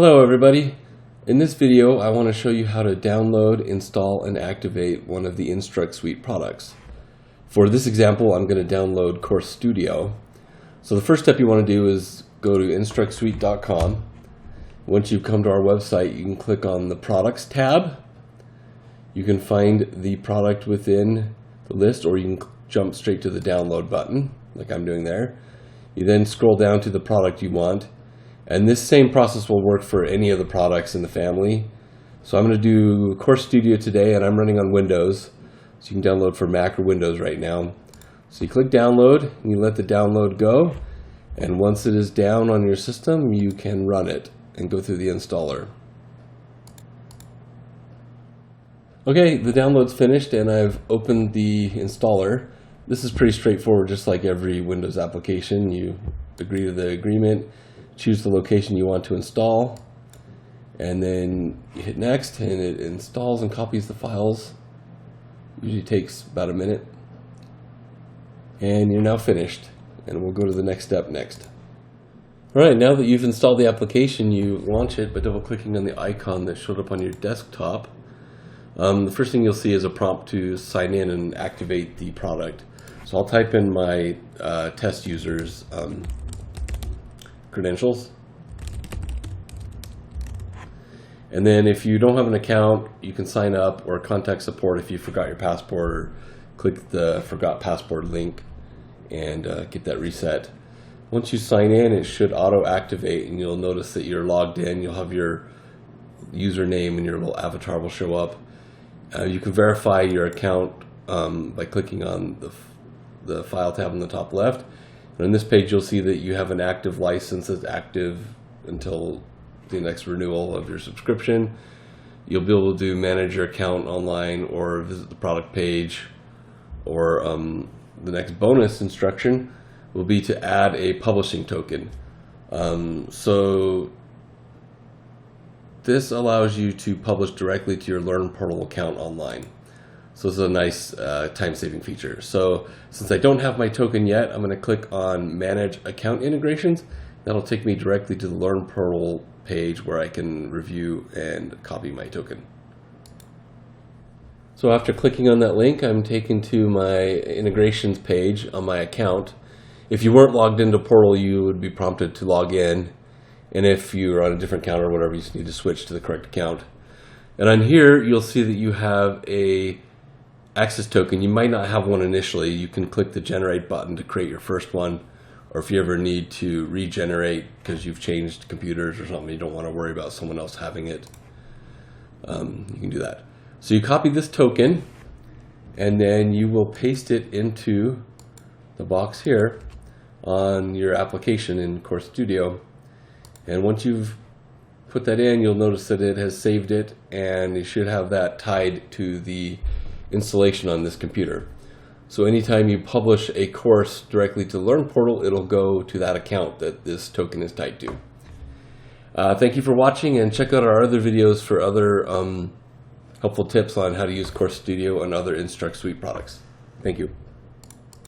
Hello everybody. In this video I want to show you how to download, install, and activate one of the Instruct suite products. For this example I'm going to download Course Studio. So the first step you want to do is go to instructsuite.com. Once you come to our website you can click on the Products tab. You can find the product within the list, or you can jump straight to the download button like I'm doing there. You then scroll down to the product you want. And this same process will work for any of the products in the family. So I'm going to do Course Studio today, and I'm running on Windows. So you can download for Mac or Windows right now. So you click download, and you let the download go. And once it is down on your system, you can run it and go through the installer. Okay, the download's finished, and I've opened the installer. This is pretty straightforward, just like every Windows application. You agree to the agreement. Choose the location you want to install, and then you hit next, and it installs and copies the files. Usually takes about a minute, and you're now finished, and we'll go to the next step next. Alright, now that you've installed the application, you launch it by double clicking on the icon that showed up on your desktop. The first thing you'll see is a prompt to sign in and activate the product. So I'll type in my test users credentials, and then if you don't have an account you can sign up or contact support if you forgot your password, or click the forgot password link and get that reset. Once you sign in, it should auto activate, and you'll notice that you're logged in. You'll have your username and your little avatar will show up. You can verify your account by clicking on the file tab on the top left. And on this page you'll see that you have an active license that's active until the next renewal of your subscription. You'll be able to manage your account online or visit the product page, or the next bonus instruction will be to add a publishing token. So this allows you to publish directly to your Learn Portal account online. So this is a nice time-saving feature. So since I don't have my token yet, I'm going to click on Manage Account Integrations. That'll take me directly to the Learn Portal page where I can review and copy my token. So after clicking on that link, I'm taken to my integrations page on my account. If you weren't logged into Portal, you would be prompted to log in. And if you're on a different account or whatever, you just need to switch to the correct account. And on here, you'll see that you have a access token. You might not have one initially. You can click the generate button to create your first one, or if you ever need to regenerate because you've changed computers or something, you don't want to worry about someone else having it, you can do that. So you copy this token, and then you will paste it into the box here on your application in Course Studio. And once you've put that in, you'll notice that it has saved it, and you should have that tied to the installation on this computer. So anytime you publish a course directly to Learn Portal, it'll go to that account that this token is tied to. Thank you for watching, and check out our other videos for other helpful tips on how to use Course Studio and other Instruct Suite products. Thank you.